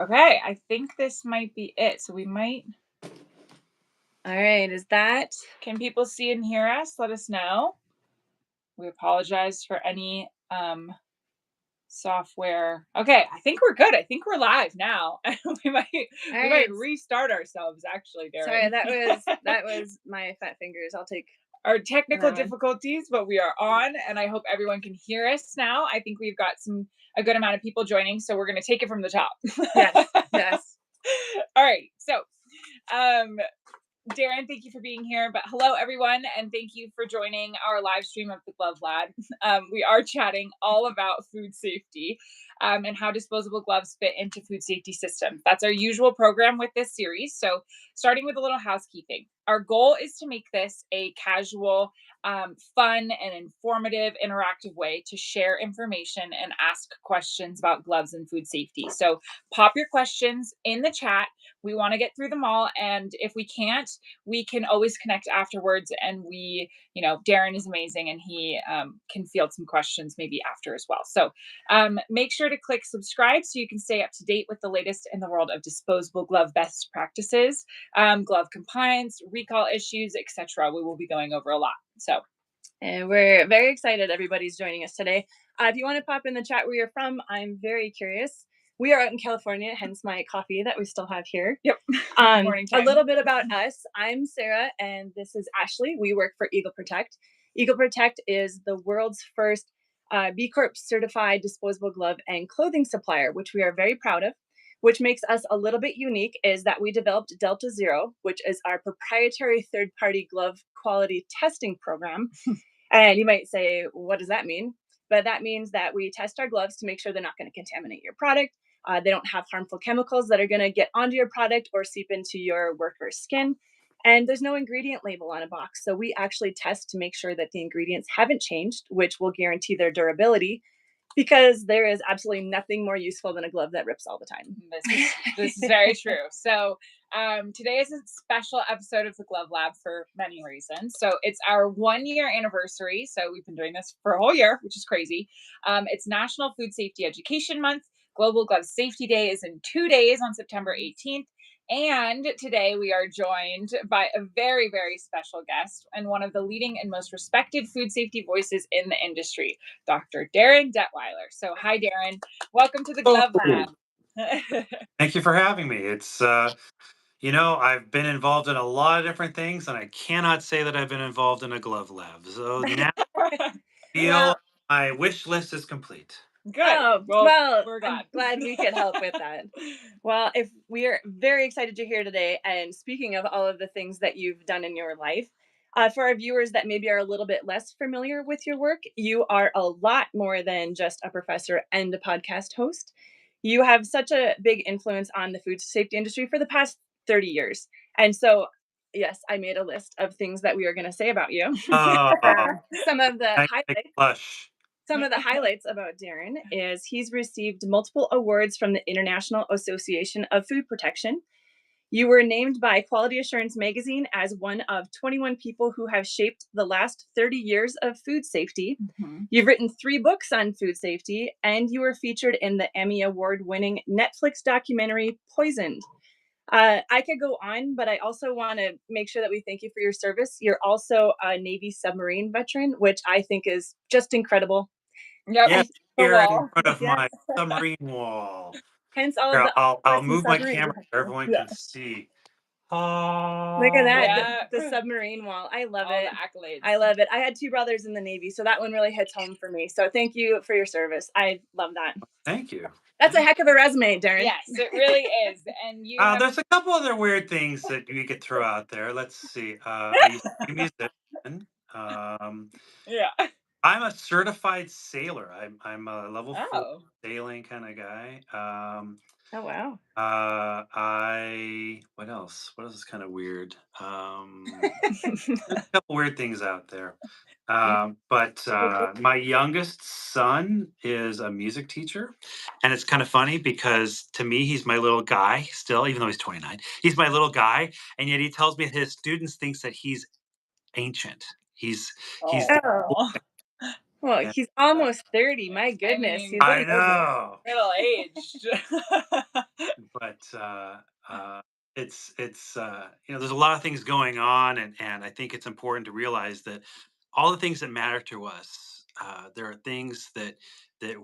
Okay, I think this might be it. So we might. All right, is that? Can people see and hear us? Let us know. We apologize for any software. Okay, I think we're good. I think we're live now. we might All we might right. restart ourselves actually, Sorry, Darin. that was my fat fingers. I'll take Our technical that one. difficulties, but we are on, and I hope everyone can hear us now. I think we've got a good amount of people joining, so we're going to take it from the top. Yes, yes. All right. So, um, Darin, thank you for being here. But hello, everyone, and thank you for joining our live stream of the Glove Lab. We are chatting all about food safety and how disposable gloves fit into food safety systems. That's our usual program with this series. So, starting with a little housekeeping, our goal is to make this a casual, fun, and informative, interactive way to share information and ask questions about gloves and food safety. So, pop your questions in the chat. We want to get through them all. And if we can't, we can always connect afterwards. And Darin is amazing and he can field some questions maybe after as well. So make sure to click subscribe so you can stay up to date with the latest in the world of disposable glove best practices, glove compliance, recall issues, etc. We will be going over a lot. So. And we're very excited everybody's joining us today. If you want to pop in the chat where you're from, I'm very curious. We are out in California, hence my coffee that we still have here. Yep. A little bit about us. I'm Sarah, and this is Ashley. We work for Eagle Protect. Eagle Protect is the world's first B Corp certified disposable glove and clothing supplier, which we are very proud of. Which makes us a little bit unique is that we developed Delta Zero, which is our proprietary third-party glove quality testing program. And you might say, what does that mean? But that means that we test our gloves to make sure they're not going to contaminate your product. They don't have harmful chemicals that are going to get onto your product or seep into your worker's skin. And there's no ingredient label on a box. So we actually test to make sure that the ingredients haven't changed, which will guarantee their durability, because there is absolutely nothing more useful than a glove that rips all the time. This is very true. So today is a special episode of the Glove Lab for many reasons. So it's our 1 year anniversary. So we've been doing this for a whole year, which is crazy. It's National Food Safety Education Month. Global Glove Safety Day is in 2 days on September 18th. And today we are joined by a very, very special guest and one of the leading and most respected food safety voices in the industry, Dr. Darin Detwiler. So, hi, Darin. Welcome to the Glove Lab. Thank you for having me. I've been involved in a lot of different things, and I cannot say that I've been involved in a glove lab. So now I feel my wish list is complete. Good. Oh, well, we're glad. I'm glad we could help with that. Well, if we are very excited you're here today, and speaking of all of the things that you've done in your life, for our viewers that maybe are a little bit less familiar with your work, you are a lot more than just a professor and a podcast host. You have such a big influence on the food safety industry for the past 30 years. And so, yes, I made a list of things that we are going to say about you. Some of the I highlights. blush. Some of the highlights about Darin is he's received multiple awards from the International Association of Food Protection. You were named by Quality Assurance Magazine as one of 21 people who have shaped the last 30 years of food safety. Mhm. You've written 3 books on food safety, and you were featured in the Emmy Award-winning Netflix documentary Poisoned. I could go on, but I also want to make sure that we thank you for your service. You're also a Navy submarine veteran, which I think is just incredible. Yep. Yes, The here in wall. front of Yes. my submarine wall. Hence all of Here, the I'll awesome move my submarine camera so everyone can see. Look at that, Yeah. the submarine wall. I love All it. the accolades. I love it. I had 2 brothers in the Navy, so that one really hits home for me. So thank you for your service. I love that. Thank you. That's a heck of a resume, Darin. Yes, it really is. And you have There's a couple other weird things that you could throw out there. Let's see. I used to be a musician. yeah. I'm a certified sailor. I'm a level 4 Oh. sailing kind of guy. Oh, wow. What else? What else is kind of weird? There's a couple weird things out there. But my youngest son is a music teacher, and it's kind of funny because to me he's my little guy still, even though he's 29. He's my little guy, and yet he tells me his students thinks that he's ancient. He's the Oh. Well, And he's uh, almost 30. My I goodness, he's mean, I getting older. know. middle aged. But it's there's a lot of things going on, and I think it's important to realize that all the things that matter to us, there are things that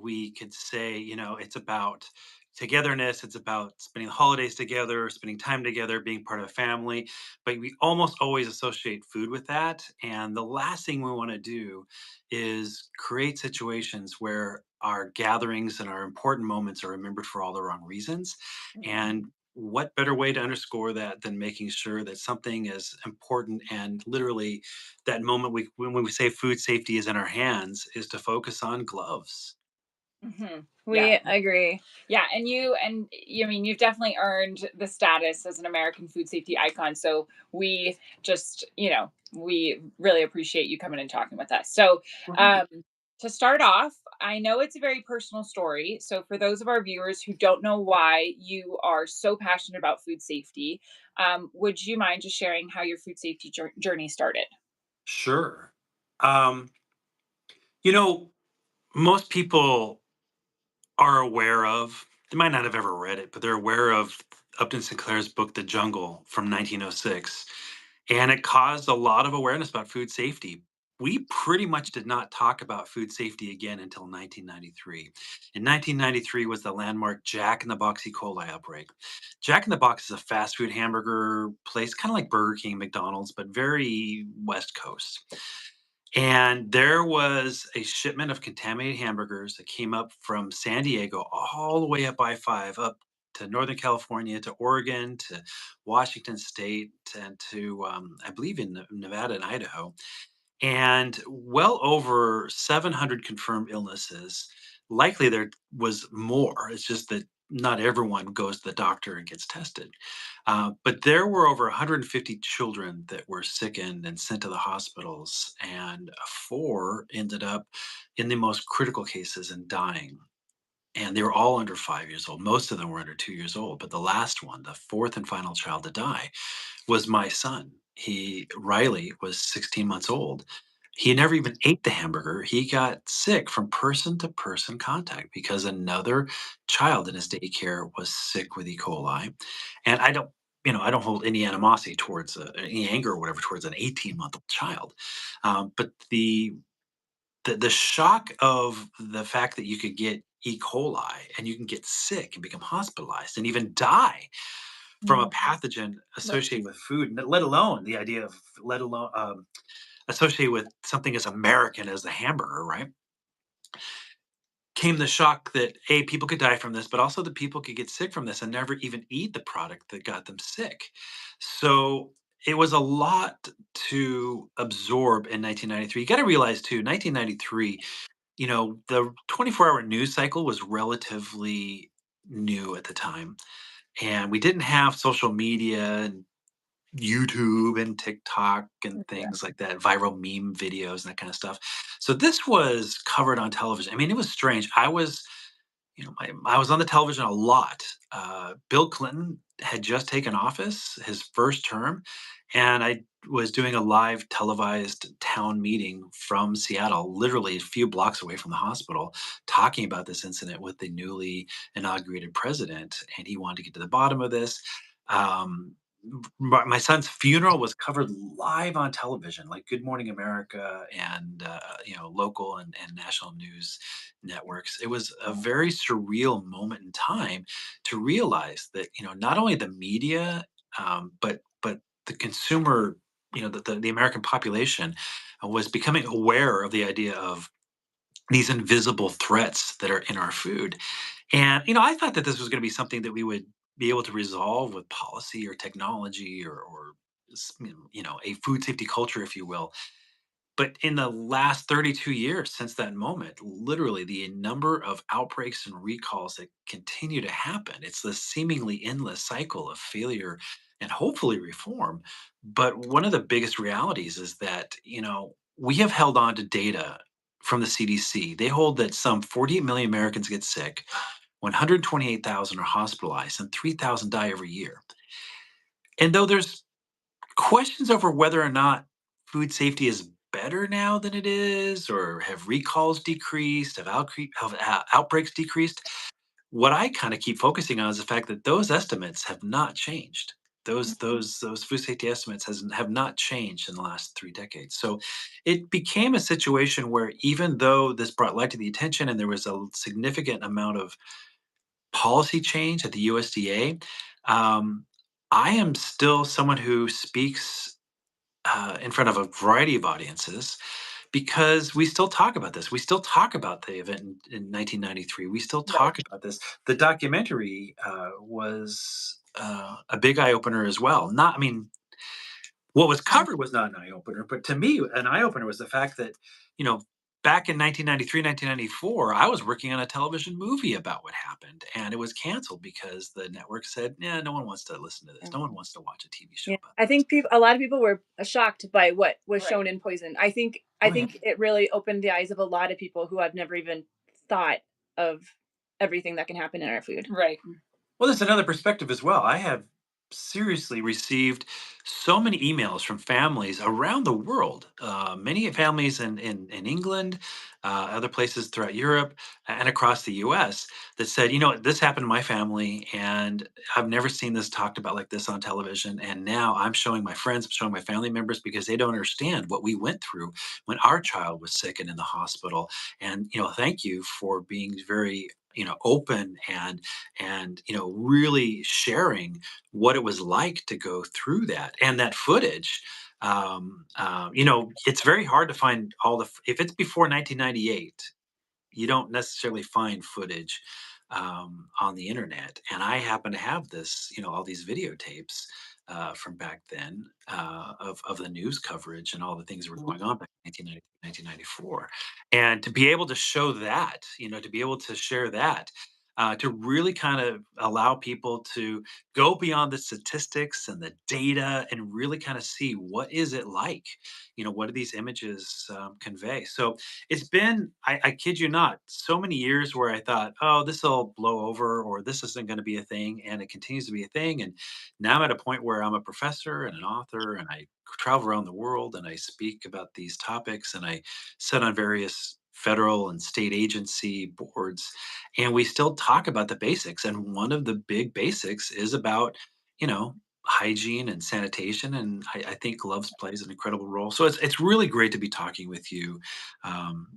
we could say, it's about togetherness, it's about spending the holidays together, spending time together, being part of a family, but we almost always associate food with that, and the last thing we want to do is create situations where our gatherings and our important moments are remembered for all the wrong reasons. Mhm, And what better way to underscore that than making sure that something as important and literally that moment when we say food safety is in our hands is to focus on gloves. mhm. Yeah, We agree. yeah, I mean, you've definitely earned the status as an American food safety icon. So we just, we really appreciate you coming and talking with us. So, Right. um, to start off, I know it's a very personal story. So for those of our viewers who don't know why you are so passionate about food safety, would you mind just sharing how your food safety journey started? Sure. Um, you know, most people are aware of, they might not have ever read it, but they're aware of Upton Sinclair's book, The Jungle from 1906. And it caused a lot of awareness about food safety. We pretty much did not talk about food safety again until 1993. In 1993 was the landmark Jack in the Box E. coli outbreak. Jack in the Box is a fast food hamburger place, kind of like Burger King, McDonald's, but very West Coast. And there was a shipment of contaminated hamburgers that came up from San Diego all the way up I-5, up to Northern California, to Oregon, to Washington State, and to, I believe, in Nevada and Idaho, and well over 700 confirmed illnesses. Likely there was more. It's just that not everyone goes to the doctor and gets tested. But there were over 150 children that were sickened and sent to the hospitals, and four ended up in the most critical cases and dying. And they were all under 5 years old. Most of them were under 2 years old. But the last one, the fourth and final child to die, was my son. Riley was 16 months old. He never even ate the hamburger. He got sick from person to person contact because another child in his daycare was sick with E. coli. And I don't hold any animosity towards any anger or whatever towards an 18-month-old child. But the shock of the fact that you could get E. coli and you can get sick and become hospitalized and even die from a Mhm. pathogen associated with food, let alone the idea of, let alone associated with something as American as the hamburger, right? Came the shock that A, people could die from this, but also that people could get sick from this and never even eat the product that got them sick. So it was a lot to absorb in 1993. You got to realize too, 1993, the 24-hour news cycle was relatively new at the time. And we didn't have social media and YouTube and TikTok and Yeah. things like that, viral meme videos and that kind of stuff. So this was covered on television. I mean, it was strange. I was on the television a lot. Bill Clinton had just taken office, his first term, and I was doing a live televised town meeting from Seattle, literally a few blocks away from the hospital, talking about this incident with the newly inaugurated president. And he wanted to get to the bottom of this. Um, my son's funeral was covered live on television, like Good Morning America and local and national news networks. It was a very surreal moment in time to realize that not only the media, but the consumer, the American population was becoming aware of the idea of these invisible threats that are in our food. And I thought that this was going to be something that we would be able to resolve with policy or technology or a food safety culture, if you will. But in the last 32 years since that moment, literally the number of outbreaks and recalls that continue to happen, it's this seemingly endless cycle of failure and hopefully reform. But one of the biggest realities is that, we have held on to data from the CDC. They hold that some 48 million Americans get sick, 128,000 are hospitalized, and 3,000 die every year. And though there's questions over whether or not food safety is better now than it is, or have recalls decreased? Have outbreaks decreased? What I kind of keep focusing on is the fact that those estimates have not changed. Those food safety estimates have not changed in the last 3 decades. So it became a situation where even though this brought light to the attention and there was a significant amount of policy change at the USDA, um, I am still someone who speaks in front of a variety of audiences because we still talk about this. We still talk about the event in 1993. We still Right. talk about this. The documentary was a big eye opener as well. Not, I mean, what was covered was not an eye opener, but to me, an eye opener was the fact that, you know, back in 1993, 1994, I was working on a television movie about what happened, and it was canceled because the network said, "Yeah, no one wants to listen to this. No one wants to watch a TV show Yeah, about I this." think a lot of people were shocked by what was Right. shown in Poison. I Oh yeah. think it really opened the eyes of a lot of people who have never even thought of everything that can happen in our food. Right. Well, there's another perspective as well. I have seriously received so many emails from families around the world, many families in England, other places throughout Europe, and across the US that said, you know, this happened to my family, and I've never seen this talked about like this on television. And now I'm showing my friends, I'm showing my family members because they don't understand what we went through when our child was sick and in the hospital. And, you know, thank you for being very, open and really sharing what it was like to go through that and that footage. It's very hard to find if it's before 1998, you don't necessarily find footage on the internet. And I happen to have this, all these videotapes from back then of the news coverage and all the things that were going on back in 1994. And to be able to show that, to be able to share that, to really kind of allow people to go beyond the statistics and the data and really kind of see what is it like, what do these images convey. So it's been, I kid you not, so many years where I thought, oh, this will blow over or this isn't going to be a thing. And it continues to be a thing. And now I'm at a point where I'm a professor and an author and I travel around the world and I speak about these topics and I sit on various federal and state agency boards. And we still talk about the basics. And one of the big basics is about, hygiene and sanitation, and I think gloves plays an incredible role. So it's really great to be talking with you um,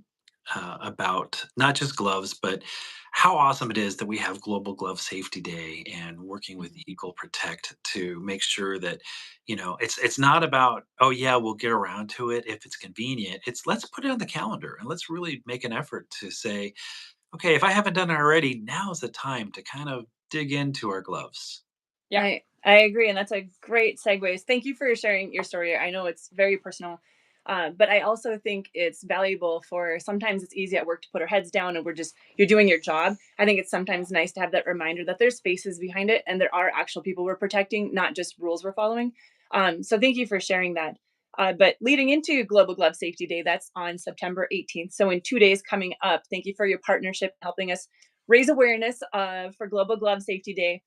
about not just gloves, but how awesome it is that we have Global Glove Safety Day and working with Eagle Protect to make sure that it's not about, oh yeah, we'll get around to it if it's convenient. It's let's put it on the calendar and let's really make an effort to say, okay, if I haven't done it already, now is the time to kind of dig into our gloves. Yeah. I agree, and that's a great segue. Thank you for sharing your story. I know it's very personal, but I also think it's valuable for sometimes it's easy at work to put our heads down and you're doing your job. I think it's sometimes nice to have that reminder that there's faces behind it and there are actual people we're protecting, not just rules we're following. So thank you for sharing that. But leading into Global Glove Safety Day, that's on September 18th. So in 2 days coming up, thank you for your partnership helping us raise awareness for Global Glove Safety Day.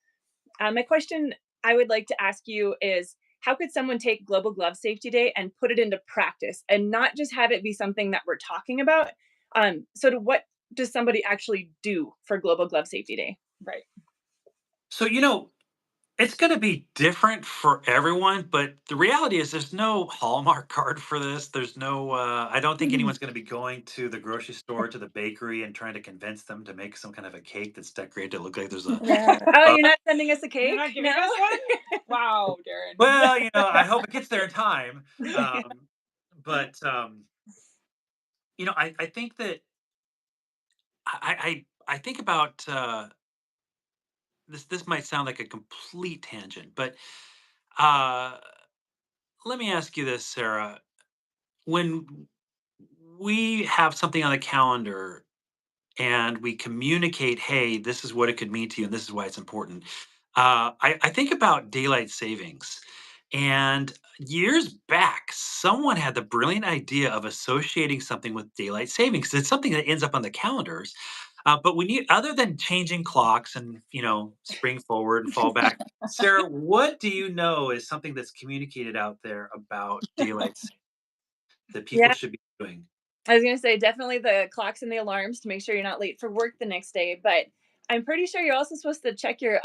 My question I would like to ask you is how could someone take Global Glove Safety Day and put it into practice and not just have it be something that we're talking about? What does somebody actually do for Global Glove Safety Day? Right. So, it's going to be different for everyone, but the reality is there's no Hallmark card for this. There's no, I don't think Mhm. anyone's going to be going to the grocery store, to the bakery, and trying to convince them to make some kind of a cake that's decorated to look like there's a. Yeah. Oh, Uh, you're not sending us a You're cake? not giving No. us one? Wow, Darin. well, I hope it gets there in time. But, I think that I think about this. This might sound like a complete tangent, but uh, let me ask you this, Sarah. When we have something on the calendar and we communicate, hey, this is what it could mean to you and this is why it's important. I think about daylight savings. And years back, someone had the brilliant idea of associating something with daylight savings. It's something that ends up on the calendars. But we need, other than changing clocks and, spring forward and fall back, Sarah, what do you know is something that's communicated out there about daylight savings? that people Yeah. should be doing. I was gonna say definitely the clocks and the alarms to make sure you're not late for work the next day, but I'm pretty sure you're also supposed to check your,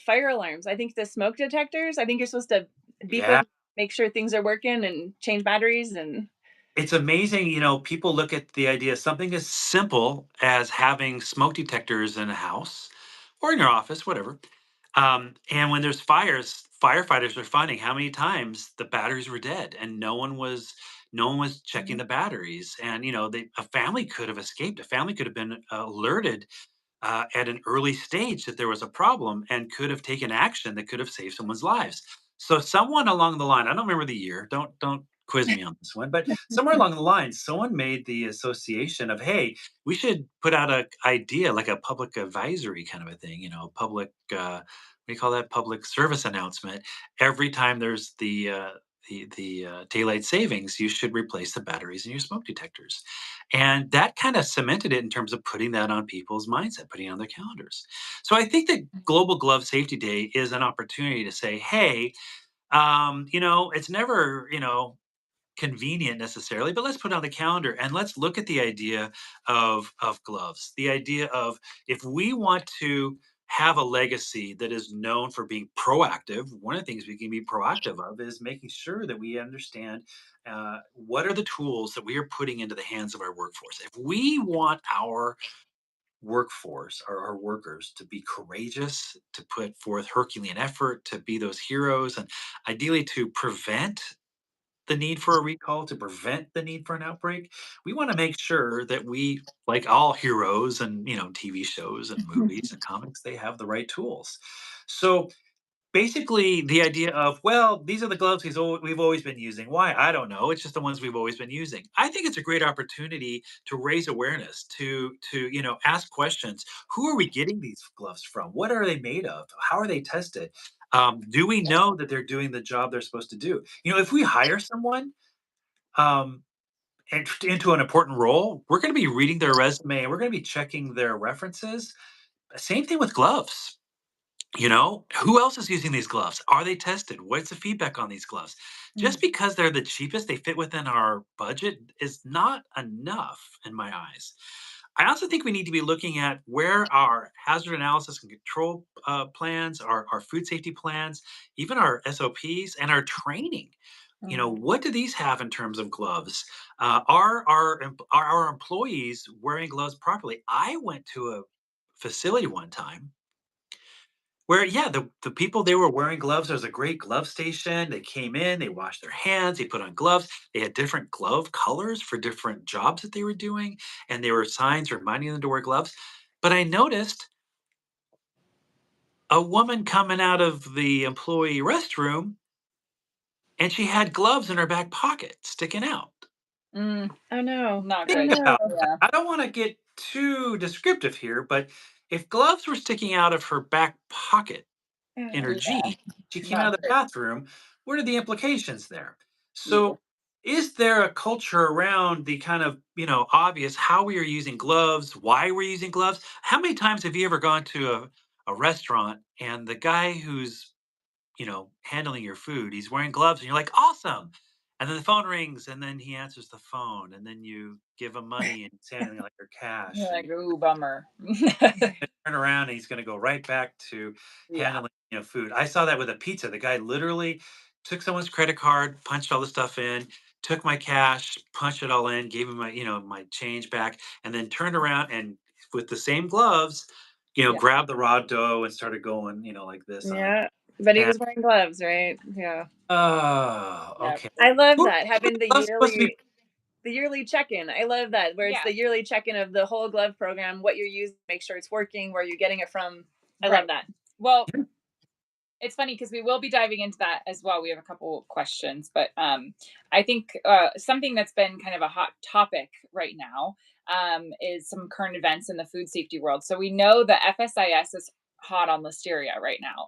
fire alarms. I think the smoke detectors, I think you're supposed to beep Yeah. them, make sure things are working and change batteries and It's amazing, people look at the idea something as simple as having smoke detectors in a house or in your office, whatever. And when there's fires, firefighters are finding how many times the batteries were dead and no one was checking Mhm. the batteries. And a family could have escaped. A family could have been alerted at an early stage that there was a problem and could have taken action that could have saved someone's lives. So someone along the line, I don't remember the year, don't quiz me on this one, but somewhere along the line, someone made the association of, hey, we should put out a idea like a public advisory kind of a thing, public what do you call that? Public service announcement. Every time there's the daylight savings, you should replace the batteries in your smoke detectors. And that kind of cemented it in terms of putting that on people's mindset, putting it on their calendars. So I think that Global Glove Safety Day is an opportunity to say, hey, it's never, convenient necessarily, but let's put it on the calendar and let's look at the idea of gloves. The idea of if we want to have a legacy that is known for being proactive, one of the things we can be proactive of is making sure that we understand what are the tools that we are putting into the hands of our workforce. If we want our workforce, our workers, to be courageous, to put forth Herculean effort, to be those heroes, and ideally to prevent the need for a recall, to prevent the need for an outbreak, we want to make sure that we, like all heroes and TV shows and movies and comics, they have the right tools. So basically, the idea of, well, these are the gloves we've always been using. Why? I don't know. It's just the ones we've always been using. I think it's a great opportunity to raise awareness, to ask questions. Who are we getting these gloves from? What are they made of? How are they tested? Do we know that they're doing the job they're supposed to do? If we hire someone um, into an important role, we're going to be reading their resume and we're going to be checking their references. Same thing with gloves. Who else is using these gloves? Are they tested? What's the feedback on these gloves? Just Mhm. because they're the cheapest, they fit within our budget is not enough in my eyes. I also think we need to be looking at where our hazard analysis and control plans, our food safety plans, even our SOPs and our training. Mm. What do these have in terms of gloves? Are our employees wearing gloves properly? I went to a facility one time where, yeah, the people, they were wearing gloves. There was a great glove station. They came in, they washed their hands, they put on gloves. They had different glove colors for different jobs that they were doing, and there were signs reminding them to wear gloves. But I noticed a woman coming out of the employee restroom, and she had gloves in her back pocket sticking out. Mm, Oh, no. not Oh, Think good. about no. that. Yeah. I don't want to get too descriptive here, but if gloves were sticking out of her back pocket in her Yeah. Yeah. jeans, she came out Not of the great. bathroom. What are the implications there? Yeah. So, is there a culture around the kind of, obvious how we are using gloves, why we're using gloves? How many times have you ever gone to a restaurant and the guy who's, handling your food, he's wearing gloves and you're like, awesome. And then the phone rings and then he answers the phone and then you give him money and he's handing like your cash You're and like, ooh, bummer. turn around and he's going to go right back to Yeah. handling food. I saw that with a pizza. The guy literally took someone's credit card, punched all the stuff in, took my cash, punched it all in, gave him my change back, and then turned around and with the same gloves, Yeah. grabbed the raw dough and started going, like this on it. Yeah. But he And was wearing gloves, right? Yeah. oh, Yeah. okay. I love Who that, are having the gloves supposed to be? the yearly check-in. I love that, where it's Yeah. the yearly check-in of the whole glove program, what you're using, make sure it's working, where you're getting it from. I love Right. that. Well, it's funny because we will be diving into that as well. We have a couple questions, but I think something that's been kind of a hot topic right now is some current events in the food safety world. So we know the FSIS is hot on listeria right now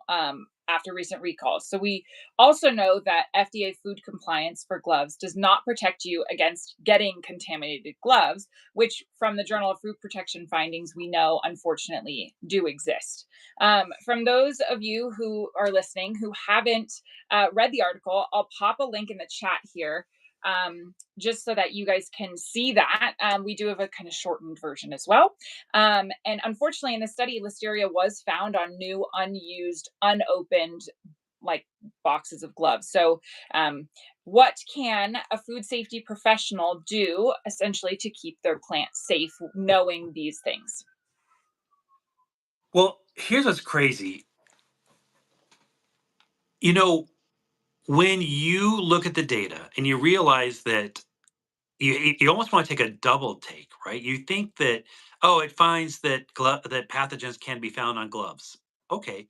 after recent recalls. So we also know that FDA food compliance for gloves does not protect you against getting contaminated gloves, which from the Journal of Food Protection findings we know unfortunately do exist. From those of you who are listening who haven't read the article, I'll pop a link in the chat here. just so that you guys can see that. We do have a kind of shortened version as well. And unfortunately, in the study, listeria was found on new, unused, unopened like boxes of gloves. So, what can a food safety professional do essentially to keep their plants safe, knowing these things? Well, here's what's crazy. You know, when you look at the data and you realize that you almost want to take a double take, right? You think that, oh, it finds that that pathogens can be found on gloves. Okay,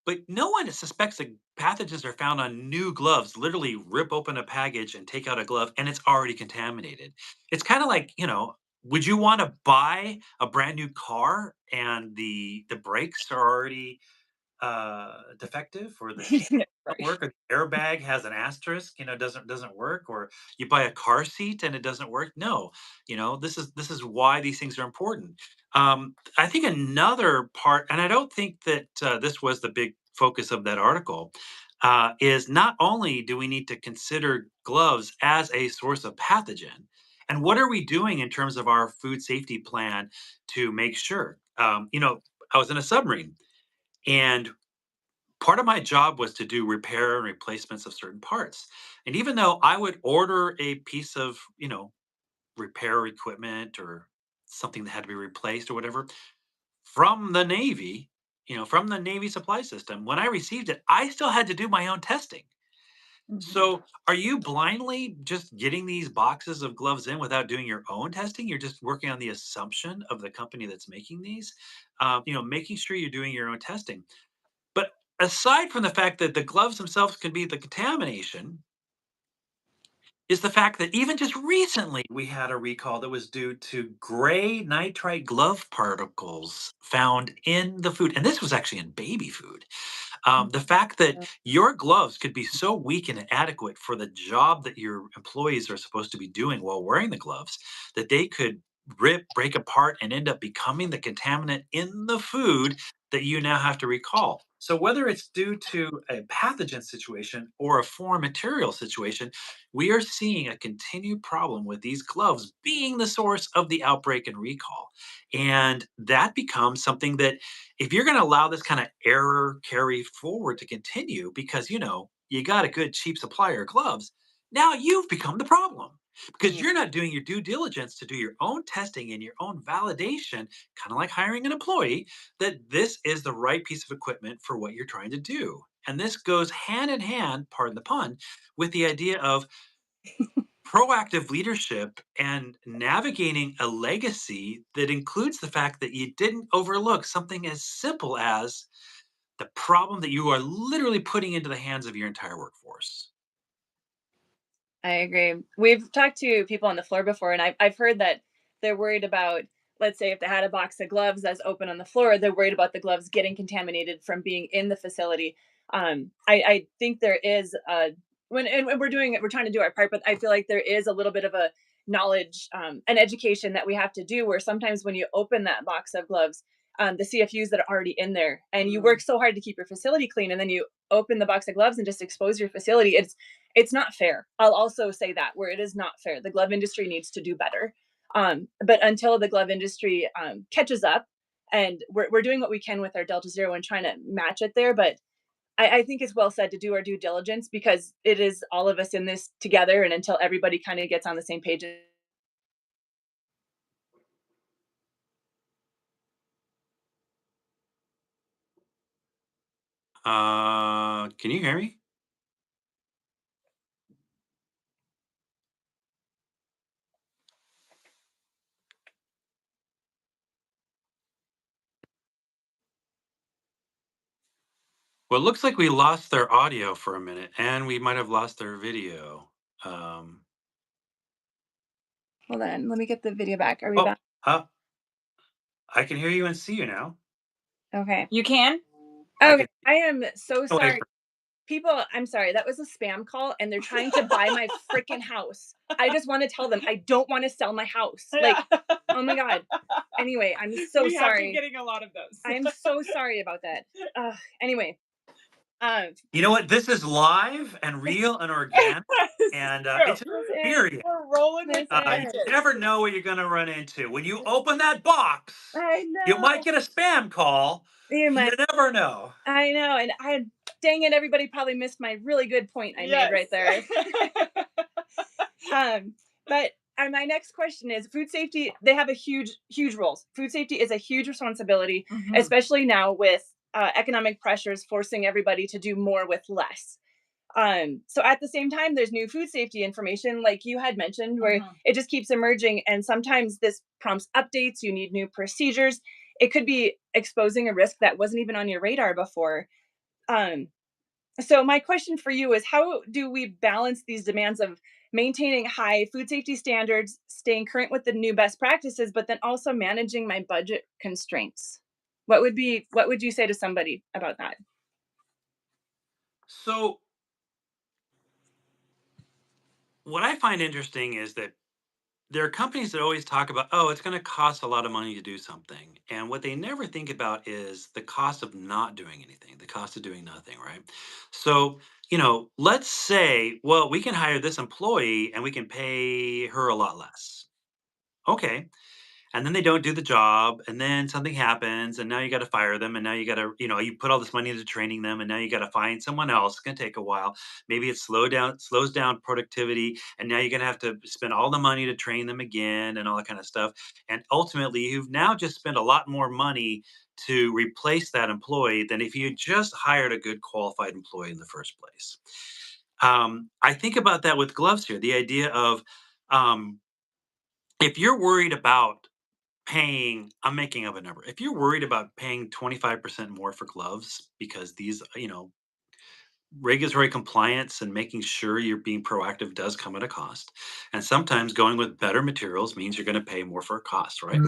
but no one suspects that pathogens are found on new gloves. Literally, rip open a package and take out a glove, and it's already contaminated. It's kind of like, would you want to buy a brand new car and the brakes are already defective, or the seat don't Right. work, or the airbag has an asterisk, doesn't work, or you buy a car seat and it doesn't work. No, this is why these things are important. I think another part, and I don't think that this was the big focus of that article, is not only do we need to consider gloves as a source of pathogen, and what are we doing in terms of our food safety plan to make sure. I was in a submarine, and part of my job was to do repair and replacements of certain parts. And even though I would order a piece of, repair equipment or something that had to be replaced or whatever from the Navy, from the Navy supply system, when I received it, I still had to do my own testing. Mhm. So, are you blindly just getting these boxes of gloves in without doing your own testing? You're just working on the assumption of the company that's making these, making sure you're doing your own testing. But aside from the fact that the gloves themselves can be the contamination, is the fact that even just recently we had a recall that was due to gray nitrite glove particles found in the food. And this was actually in baby food. The fact that your gloves could be so weak and inadequate for the job that your employees are supposed to be doing while wearing the gloves, that they could rip, break apart, and end up becoming the contaminant in the food that you now have to recall. So, whether it's due to a pathogen situation or a foreign material situation, we are seeing a continued problem with these gloves being the source of the outbreak and recall. And that becomes something that, if you're going to allow this kind of error carry forward to continue because you got a good cheap supplier of gloves, now you've become the problem because Yeah. you're not doing your due diligence to do your own testing and your own validation, kind of like hiring an employee, that this is the right piece of equipment for what you're trying to do. And this goes hand in hand, pardon the pun, with the idea of proactive leadership and navigating a legacy that includes the fact that you didn't overlook something as simple as the problem that you are literally putting into the hands of your entire workforce. I agree. We've talked to people on the floor before, and I've heard that they're worried about, let's say, if they had a box of gloves that's open on the floor, they're worried about the gloves getting contaminated from being in the facility. I think there is when we're doing it, we're trying to do our part, but I feel like there is a little bit of a knowledge and education that we have to do. Where sometimes when you open that box of gloves, the CFUs that are already in there, and you work so hard to keep your facility clean, and then you open the box of gloves and just expose your facility. It's not fair. I'll also say that where it is not fair. The glove industry needs to do better. But until the glove industry catches up, and we're doing what we can with our Delta Zero and trying to match it there. But I think it's well said to do our due diligence because it is all of us in this together. And until everybody kind of gets on the same page. Can you hear me? Well, it looks like we lost their audio for a minute, and we might have lost their video. Um, Hold on, let me get the video back. Are we oh, back? I can hear you and see you now. Okay. You can? I Okay. can I am so away sorry. People, I'm sorry, that was a spam call and they're trying to buy my freaking house. I just want to tell them I don't want to sell my house. Like, oh my God. Anyway, I'm so We have been sorry. getting a lot of those. I am so sorry about that. Anyway, um, You know what? This is live and real and organic. And True. it's This is, experience. We're rolling with this the You is. punches. never know what you're going to run into. When you open that box, I you know. might get a spam call. You You might. never know. I know. And dang it, everybody probably missed my really good point I made Yes. right there. Um, but my next question is food safety. They have a huge roles. Food safety is a huge responsibility, Mhm. especially now with economic pressures forcing everybody to do more with less. So at the same time, there's new food safety information, like you had mentioned, where Mhm. it just keeps emerging. And sometimes this prompts updates, you need new procedures. It could be exposing a risk that wasn't even on your radar before. Um, so my question for you is how do we balance these demands of maintaining high food safety standards, staying current with the new best practices, but then also managing my budget constraints? What would you say to somebody about that? So, what I find interesting is that there are companies that always talk about, oh, it's going to cost a lot of money to do something. And what they never think about is the cost of not doing anything, the cost of doing nothing, right? So, let's say, well, we can hire this employee and we can pay her a lot less. Okay, and then they don't do the job, and then something happens, and now you got to fire them, and now you got to, you put all this money into training them, and now you got to find someone else. It's going to take a while. Maybe it slows down productivity, and now you're going to have to spend all the money to train them again, and all that kind of stuff. And ultimately, you've now just spent a lot more money to replace that employee than if you just hired a good qualified employee in the first place. I think about that with gloves here. The idea of um, if you're worried about paying, I'm making up a number. If you're worried about paying 25% more for gloves because these, regulatory compliance and making sure you're being proactive does come at a cost. And sometimes going with better materials means you're going to pay more for a cost, right?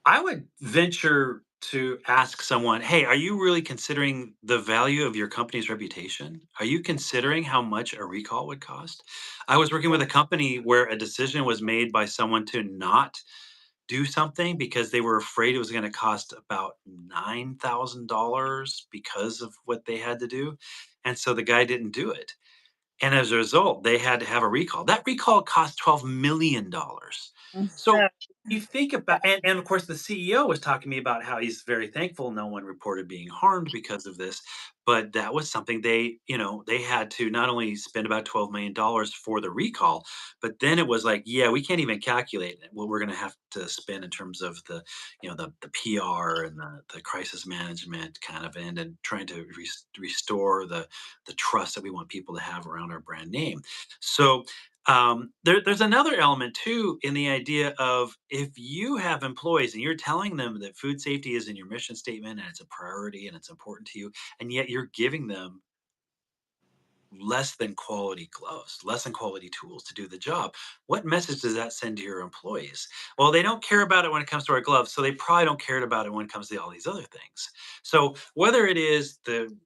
I would venture to ask someone, hey, are you really considering the value of your company's reputation? Are you considering how much a recall would cost? I was working with a company where a decision was made by someone to not do something because they were afraid it was going to cost about $9,000 because of what they had to do. And so the guy didn't do it. And as a result, they had to have a recall. That recall cost $12 million. So you think about, and of course, the CEO was talking to me about how he's very thankful no one reported being harmed because of this. But that was something they had to not only spend about $12 million for the recall, but then it was like, yeah, we can't even calculate what we're going to have to spend in terms of the PR and the crisis management kind of end and trying to restore the trust that we want people to have around our brand name. So there's another element too in the idea of if you have employees and you're telling them that food safety is in your mission statement and it's a priority and it's important to you, and yet you're giving them less than quality gloves, less than quality tools to do the job. What message does that send to your employees? Well, they don't care about it when it comes to our gloves, so they probably don't care about it when it comes to all these other things. So whether it is the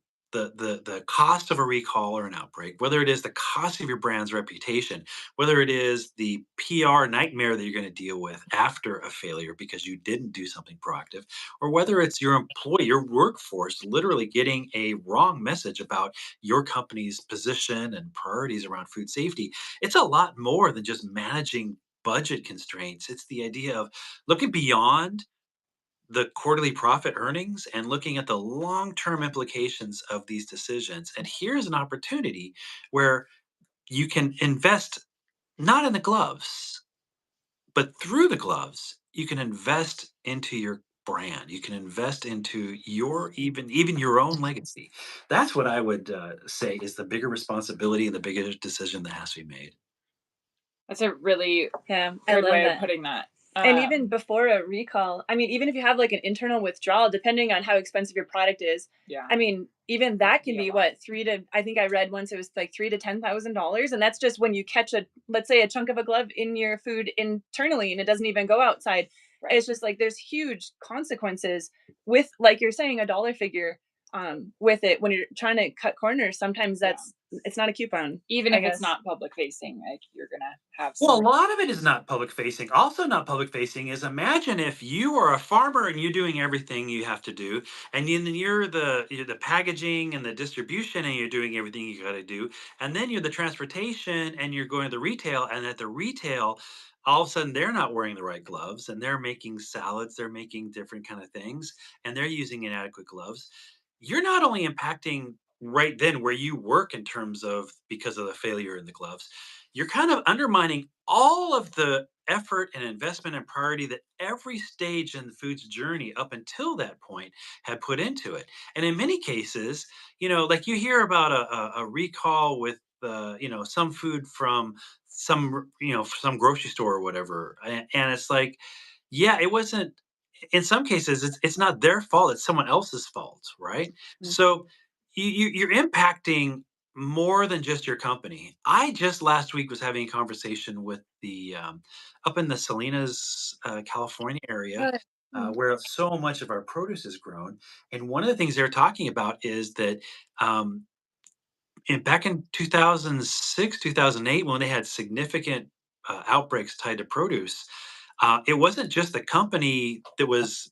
cost of a recall or an outbreak, whether it is the cost of your brand's reputation, whether it is the PR nightmare that you're going to deal with after a failure because you didn't do something proactive, or whether it's your employee, your workforce literally getting a wrong message about your company's position and priorities around food safety, it's a lot more than just managing budget constraints. It's the idea of looking beyond the quarterly profit earnings and looking at the long term implications of these decisions. And here's an opportunity where you can invest not in the gloves, but through the gloves, you can invest into your brand. You can invest into your even your own legacy. That's what I would say is the bigger responsibility and the bigger decision that has to be made. That's a really Yeah, I good love way of that. putting that. And even before a recall, I mean, even if you have like an internal withdrawal, depending on how expensive your product is, Yeah. I mean, even That that could can be a be lot. what I think I read once it was like $3,000 to $10,000, and that's just when you catch let's say, a chunk of a glove in your food internally, and it doesn't even go outside. Right. It's just like there's huge consequences with, like you're saying, a dollar figure. with it when you're trying to cut corners. Sometimes Yeah. it's not a coupon, Even I if it's guess. not public facing, like you're gonna have Well, a some. lot of it is not public facing. Also, not public facing is, imagine if you are a farmer and you're doing everything you have to do, and then you're the packaging and the distribution, and you're doing everything you got to do, and then you're the transportation and you're going to the retail, and at the retail, all of a sudden they're not wearing the right gloves, and they're making salads, they're making different kind of things, and they're using inadequate gloves. You're not only impacting right then where you work in terms of, because of the failure in the gloves, you're kind of undermining all of the effort and investment and priority that every stage in the food's journey up until that point had put into it. And in many cases, like you hear about a recall with some food from some grocery store or whatever, and it's like, yeah, it wasn't. In some cases, it's not their fault; it's someone else's fault, right? Mm. So you're impacting more than just your company. I just last week was having a conversation with the up in the Salinas, California area, Good. Mm. where so much of our produce is grown. And one of the things they're talking about is that um, back in 2006, 2008, when they had significant outbreaks tied to produce, it wasn't just the company that was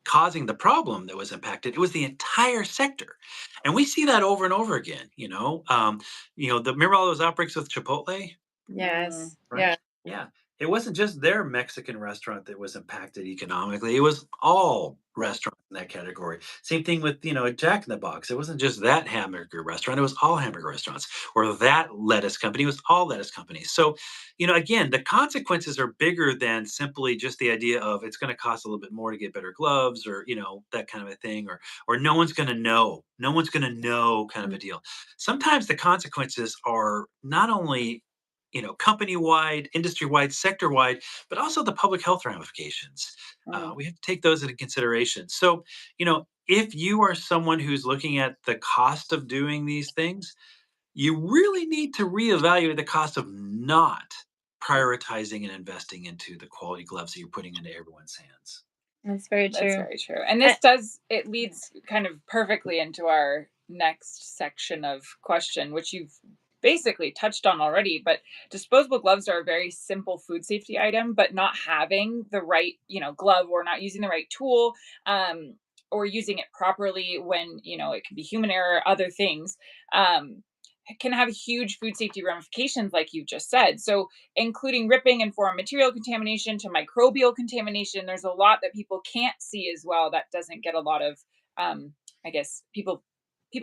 causing the problem that was impacted. It was the entire sector, and we see that over and over again. Remember all those outbreaks with Chipotle? Mm. Yes. Right? Yeah. Yeah. It wasn't just their Mexican restaurant that was impacted economically. It was all restaurants in that category. Same thing with, Jack in the Box. It wasn't just that hamburger restaurant. It was all hamburger restaurants. Or that lettuce company. It was all lettuce companies. So, again, the consequences are bigger than simply just the idea of it's going to cost a little bit more to get better gloves, or, that kind of a thing, or no one's going to know. No one's going to know kind of Mm. a deal. Sometimes the consequences are not only company wide, industry wide, sector wide, but also the public health ramifications. Mm. We have to take those into consideration. So, if you are someone who's looking at the cost of doing these things, you really need to reevaluate the cost of not prioritizing and investing into the quality gloves that you're putting into everyone's hands. That's very That's true. very true. And Uh, it leads kind of perfectly into our next section of question, which you've basically touched on already. But disposable gloves are a very simple food safety item, but not having the right, glove, or not using the right tool, um, or using it properly when, it can be human error, other things, um, can have huge food safety ramifications, like you just said. So, including ripping and foreign material contamination to microbial contamination. There's a lot that people can't see as well, that doesn't get a lot of, I guess, people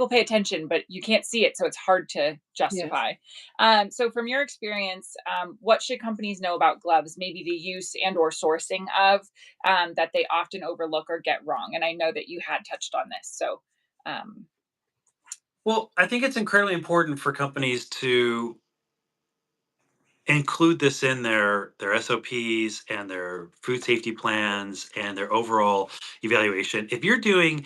pay attention, but you can't see it, so it's hard to yes. justify. So, from your experience, what should companies know about gloves? Maybe the use and or sourcing of, that they often overlook or get wrong. And I know that you had touched on this, so. Um, Well, I think it's incredibly important for companies to include this in their SOPs and their food safety plans and their overall evaluation. If you're doing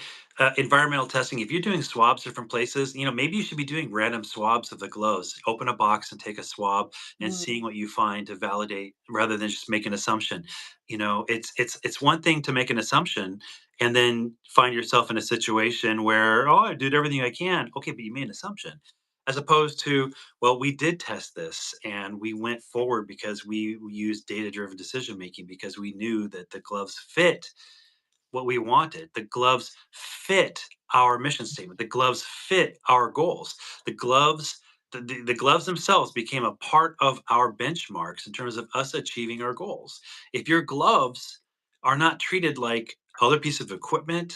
environmental testing, if you're doing swabs different places, maybe you should be doing random swabs of the gloves. Open a box and take a swab and mm, seeing what you find to validate, rather than just make an assumption. It's one thing to make an assumption and then find yourself in a situation where, oh, I did everything I can. Okay, but you made an assumption, as opposed to, well, we did test this and we went forward because we used data driven decision making, because we knew that the gloves fit what we wanted. The gloves fit our mission statement. The gloves fit our goals. The gloves, the gloves themselves became a part of our benchmarks in terms of us achieving our goals. If your gloves are not treated like other pieces of equipment,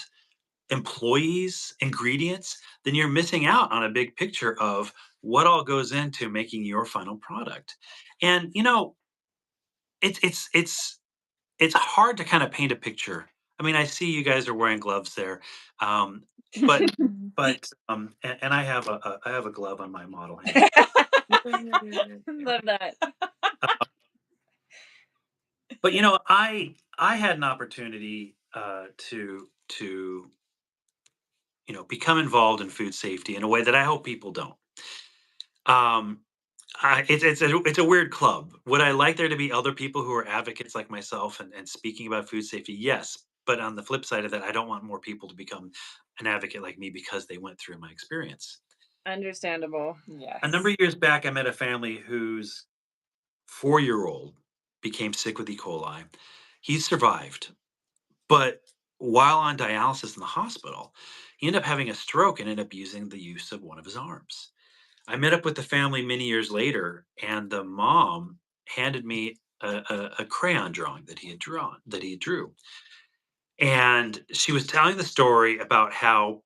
employees, ingredients, then you're missing out on a big picture of what all goes into making your final product. And it's it's hard to kind of paint a picture. I mean, I see you guys are wearing gloves there, um, but and I have I have a glove on my model hand. Love that. But I had an opportunity to become involved in food safety in a way that I hope people don't. Um, it's a weird club. Would I like there to be other people who are advocates like myself and speaking about food safety? Yes. But on the flip side of that, I don't want more people to become an advocate like me because they went through my experience. Understandable. A number Yes. of years back, I met a family whose 4-year-old became sick with E. coli. He survived, but while on dialysis in the hospital, he ended up having a stroke and ended up using the use of one of his arms. I met up with the family many years later, and the mom handed me a crayon drawing that he drew. And she was telling the story about how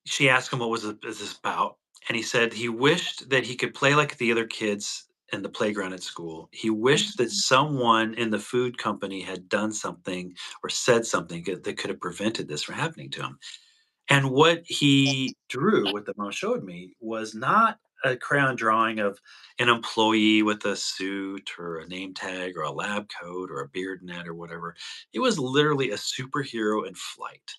she asked him what was this about, and he said he wished that he could play like the other kids in the playground at school. He wished that Mhm. someone in the food company had done something or said something that could have prevented this from happening to him. And what he drew, what the mom showed me, was not a crayon drawing of an employee with a suit or a name tag or a lab coat or a beard net or whatever. It was literally a superhero in flight,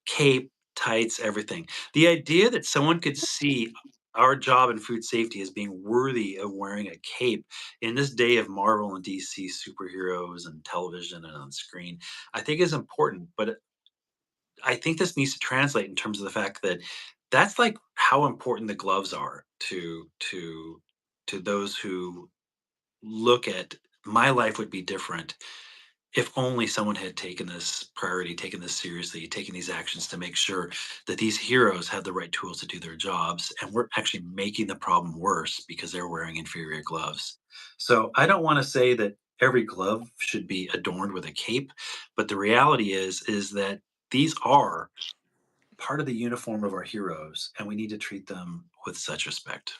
cape, tights, everything. The idea that someone could see our job in food safety as being worthy of wearing a cape in this day of Marvel and DC superheroes and television and on screen, I think is important. But I think this needs to translate in terms of the fact that that's like how important the gloves are to those who look at my life would be different if only someone had taken this priority, taken this seriously, taken these actions to make sure that these heroes have the right tools to do their jobs and we're actually making the problem worse because they're wearing inferior gloves. So I don't want to say that every glove should be adorned with a cape, but the reality is that these are part of the uniform of our heroes and we need to treat them with such respect.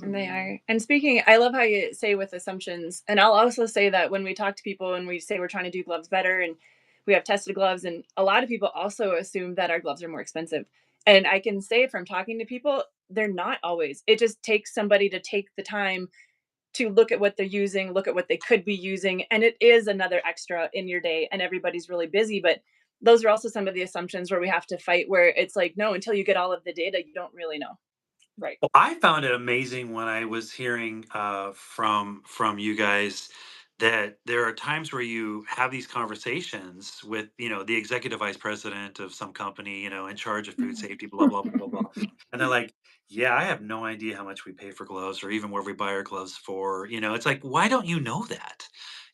And they Mm. are. And speaking, I love how you say with assumptions. And I'll also say that when we talk to people and we say we're trying to do gloves better and we have tested gloves, and a lot of people also assume that our gloves are more expensive. And I can say from talking to people, they're not always. It just takes somebody to take the time to look at what they're using, look at what they could be using. And it is another extra in your day, and everybody's really busy. But those are also some of the assumptions where we have to fight, where it's like, no, until you get all of the data, you don't really know. Right. Well, I found it amazing when I was hearing from you guys that there are times where you have these conversations with the executive vice president of some company in charge of food safety, blah blah blah blah blah, and they're like, "Yeah, I have no idea how much we pay for gloves or even where we buy our gloves for." It's like, why don't you know that?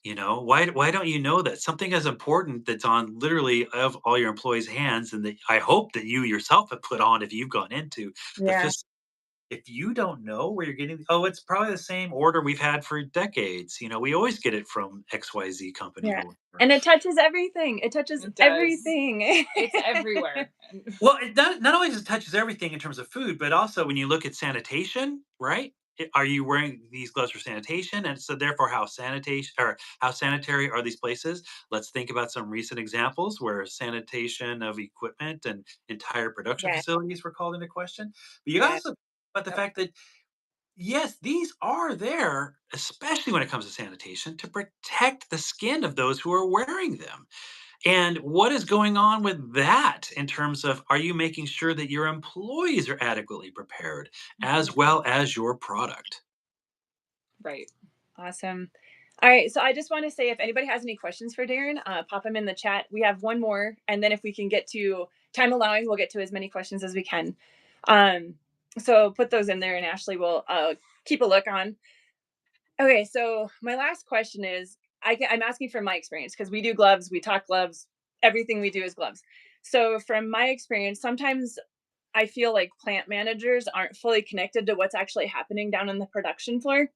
Why don't you know that something as important that's on literally of all your employees' hands and that I hope that you yourself have put on if you've gone into the Yeah. if you don't know where you're getting, oh, it's probably the same order we've had for decades. We always get it from XYZ company Yeah, or whatever. and it touches everything. It touches It does. everything. It's everywhere. Well, it not only just touches everything in terms of food, but also when you look at sanitation, right? Are you wearing these gloves for sanitation? And so therefore how sanitation or how sanitary are these places? Let's think about some recent examples where sanitation of equipment and entire production Yeah, facilities were called into question. But you yeah, also about the Yep. fact that yes, these are there, especially when it comes to sanitation, to protect the skin of those who are wearing them. And what is going on with that in terms of are you making sure that your employees are adequately prepared Mhm. as well as your product? Right. awesome. All right, so I just want to say if anybody has any questions for Darin, pop them in the chat. We have one more, and then if we can get to time allowing, we'll get to as many questions as we can. Um, so put those in there, and Ashley will keep a look on. Okay, so my last question is I'm asking from my experience because we do gloves, we talk gloves, everything we do is gloves. So, from my experience, sometimes I feel like plant managers aren't fully connected to what's actually happening down on the production floor.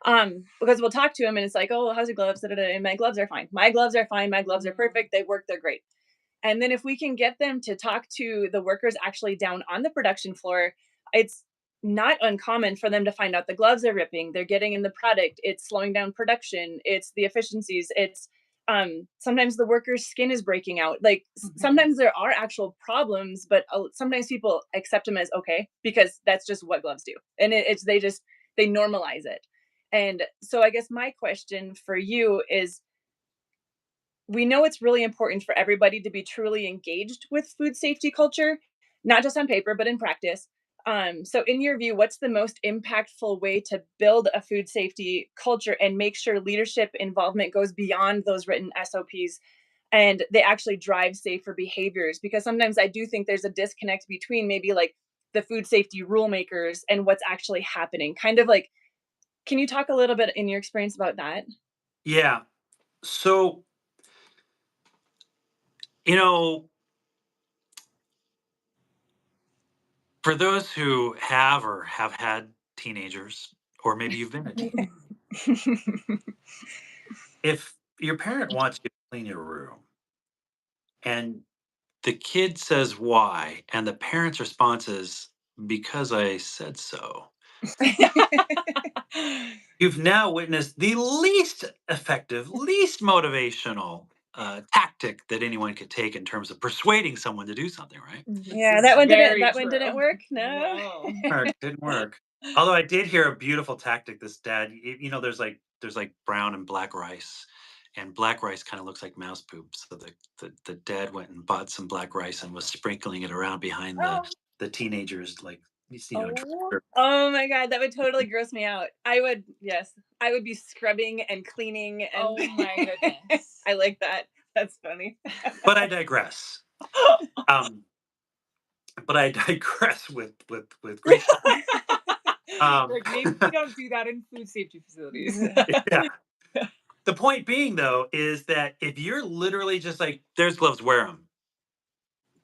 Because we'll talk to them and it's like, oh, well, how's your gloves? Da, da, da. And my gloves are fine. My gloves are fine. My gloves are Mhm. perfect. They work. They're great. And then if we can get them to talk to the workers actually down on the production floor, it's not uncommon for them to find out the gloves are ripping, they're getting in the product, it's slowing down production, it's the efficiencies, it's sometimes the worker's skin is breaking out. Like Mhm. sometimes there are actual problems, but sometimes people accept them as okay because that's just what gloves do. And it's they normalize it. And so I guess my question for you is we know it's really important for everybody to be truly engaged with food safety culture, not just on paper, but in practice. So, in your view, what's the most impactful way to build a food safety culture and make sure leadership involvement goes beyond those written SOPs? and they actually drive safer behaviors, because sometimes I do think there's a disconnect between maybe like the food safety rule makers and what's actually happening. Kind of like, can you talk a little bit in your experience about that? Yeah. So, you know, for those who have or have had teenagers, or maybe you've been a teen, if your parent wants you to clean your room and the kid says why, and the parent's response is because I said so, you've now witnessed the least effective, least motivational tactic that anyone could take in terms of persuading someone to do something, right? This Yeah, is very that one didn't true. work. No. No. Didn't work. Although I did hear a beautiful tactic. This dad, there's like brown and black rice, and black rice kind of looks like mouse poop. So the dad went and bought some black rice and was sprinkling it around behind Oh. the teenagers, like Oh. Oh my god, that would totally gross me out. I would, yes, I would be scrubbing and cleaning and Oh my goodness. I like that. That's funny. But I digress. Um, but I digress with great fun. Like, maybe we don't do that in food safety facilities. Yeah. The point being, though, is that if you're literally just like, "There's gloves, wear them,"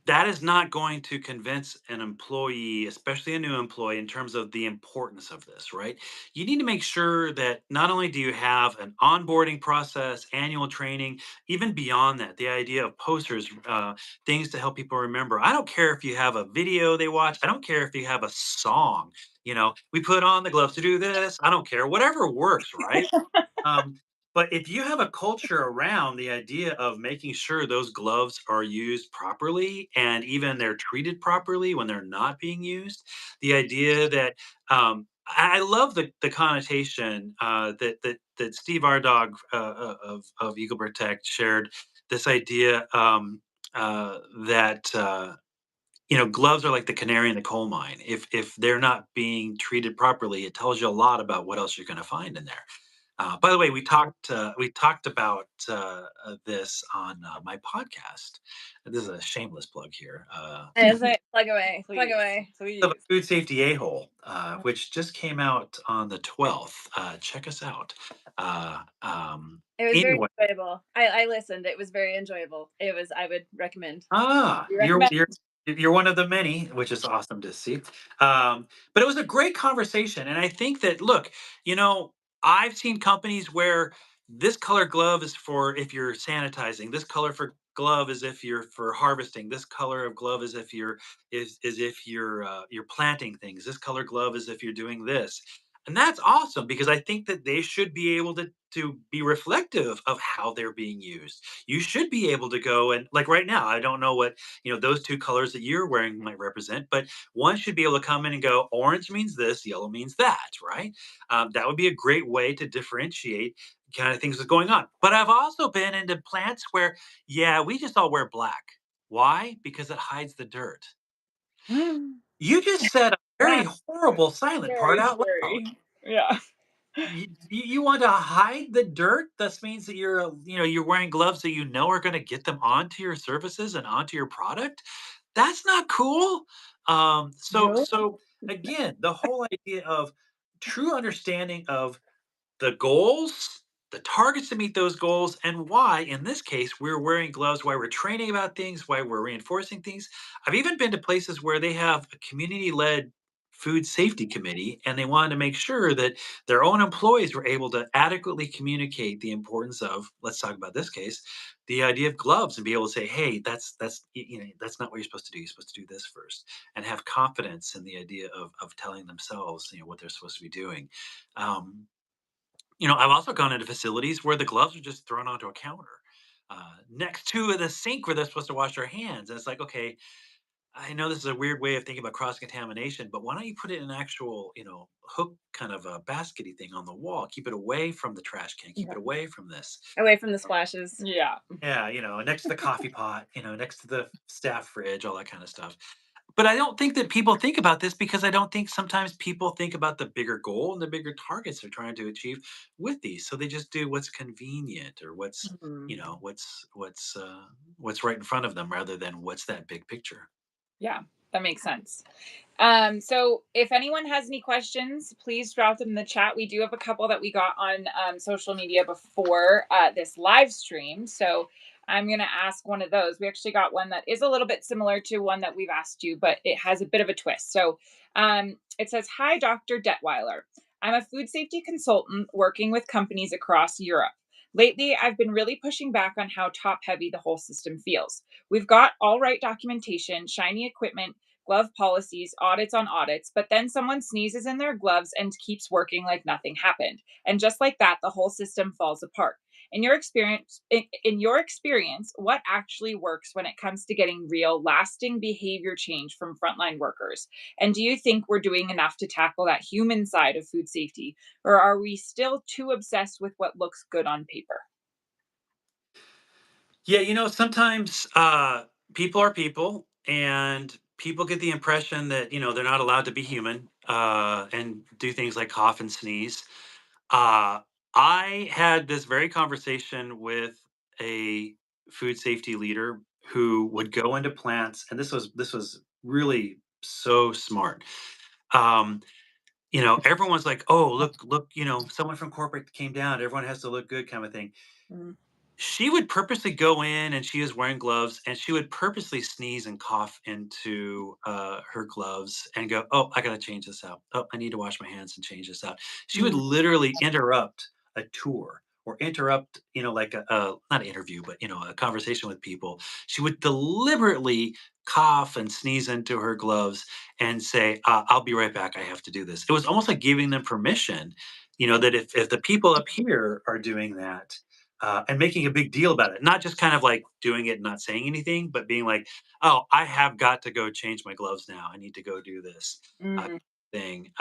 that is not going to convince an employee, especially a new employee, in terms of the importance of this, right? You need to make sure that not only do you have an onboarding process, annual training, even beyond that, the idea of posters, things to help people remember. I don't care if you have a video they watch, I don't care if you have a song. We put on the gloves to do this. I don't care, whatever works, right? Um, but if you have a culture around the idea of making sure those gloves are used properly and even they're treated properly when they're not being used, the idea that I love the connotation that Steve Ardog of Eagle Protect shared. This idea that gloves are like the canary in the coal mine. If they're not being treated properly, it tells you a lot about what else you're going to find in there. By the way, we talked about this on my podcast. This is a shameless plug here. It's like, plug away, plug Please, away. Of a please. food safety a-hole, which just came out on the 12th. Check us out. It was very Anyway, enjoyable. I listened. It was very enjoyable. I would recommend. We you're recommend. you're one of the many, which is awesome to see. But it was a great conversation, and I think that look, you know, I've seen companies where this color glove is for if you're sanitizing. This color for glove is if you're for harvesting. This color of glove is if you're planting things. This color glove is if you're doing this. And that's awesome because I think that they should be able to be reflective of how they're being used. You should be able to go and like right now, I don't know what those two colors that you're wearing might represent, but one should be able to come in and go, orange means this, yellow means that, right? That would be a great way to differentiate kind of things that's going on. But I've also been into plants where, yeah, we just all wear black. Why? Because it hides the dirt. You just said a very That's horrible silent part very out loud. scary. Yeah. You want to hide the dirt? This means that you're wearing gloves that you know are going to get them onto your surfaces and onto your product. That's not cool. So No. so again, the whole idea of true understanding of the goals, the targets to meet those goals, and why, in this case, we're wearing gloves, why we're training about things, why we're reinforcing things. I've even been to places where they have a community led food safety committee, and they wanted to make sure that their own employees were able to adequately communicate the importance of, let's talk about this case, the idea of gloves and be able to say, hey, that's not what you're supposed to do. You're supposed to do this first, and have confidence in the idea of telling themselves, what they're supposed to be doing. Um, I've also gone into facilities where the gloves are just thrown onto a counter next to the sink where they're supposed to wash their hands. And it's like, okay, I know this is a weird way of thinking about cross contamination, but why don't you put it in an actual, hook kind of a baskety thing on the wall? Keep it away from the trash can. Keep Yeah. it away from this. Away from the splashes. Yeah. Yeah, next to the coffee pot, next to the staff fridge, all that kind of stuff. But I don't think that people think about this because I don't think sometimes people think about the bigger goal and the bigger targets they're trying to achieve with these. So they just do what's convenient or what's, Mhm. what's right in front of them rather than what's that big picture. Yeah, that makes sense. So if anyone has any questions, please drop them in the chat. We do have a couple that we got on social media before this live stream. So I'm going to ask one of those. We actually got one that is a little bit similar to one that we've asked you, but it has a bit of a twist. So it says, "Hi, Dr. Detwiler. I'm a food safety consultant working with companies across Europe. Lately, I've been really pushing back on how top heavy the whole system feels. We've got all right documentation, shiny equipment, glove policies, audits on audits, but then someone sneezes in their gloves and keeps working like nothing happened. And just like that, the whole system falls apart. In your experience, what actually works when it comes to getting real, lasting behavior change from frontline workers? And do you think we're doing enough to tackle that human side of food safety, or are we still too obsessed with what looks good on paper?" Yeah, sometimes people are people, and people get the impression that they're not allowed to be human and do things like cough and sneeze. Uh, I had this very conversation with a food safety leader who would go into plants, and this was really so smart. Um, everyone's like, "Oh, look, someone from corporate came down. Everyone has to look good," kind of thing. Mm, She would purposely go in, and she was wearing gloves, and she would purposely sneeze and cough into her gloves and go, "Oh, I got to change this out. Oh, I need to wash my hands and change this out." She would mm, literally interrupt a tour or interrupt, like not interview, but, a conversation with people. She would deliberately cough and sneeze into her gloves and say, "I'll be right back. I have to do this." It was almost like giving them permission, that if the people up here are doing that, and making a big deal about it, not just kind of like doing it and not saying anything, but being like, "Oh, I have got to go change my gloves now. I need to go do this mm, thing."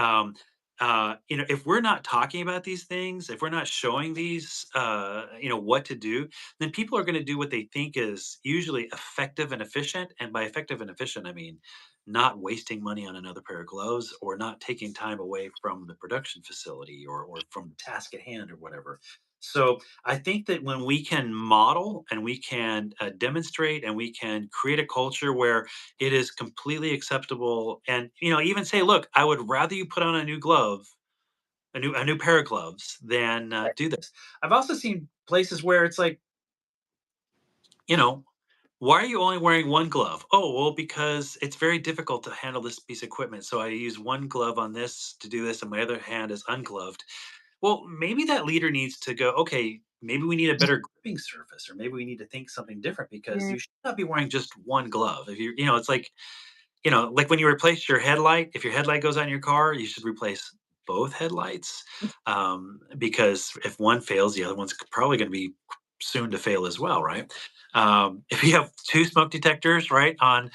If we're not talking about these things, if we're not showing these, what to do, then people are going to do what they think is usually effective and efficient. And by effective and efficient, I mean not wasting money on another pair of gloves or not taking time away from the production facility or from the task at hand or whatever. So I think that when we can model and we can demonstrate and we can create a culture where it is completely acceptable and even say, look, I would rather you put on a new glove, a new pair of gloves than right. do this. I've also seen places where it's like, you know why are you only wearing one glove? Oh, well, because it's very difficult to handle this piece of equipment, so I use one glove on this to do this and my other hand is ungloved. Well, maybe that leader needs to go, okay, maybe we need a better gripping surface, or maybe we need to think something different because Mm, you should not be wearing just one glove. If it's like, like when you replace your headlight, if your headlight goes out in your car, you should replace both headlights. Because if one fails, the other one's probably going to be soon to fail as well, right? If you have two smoke detectors, right, on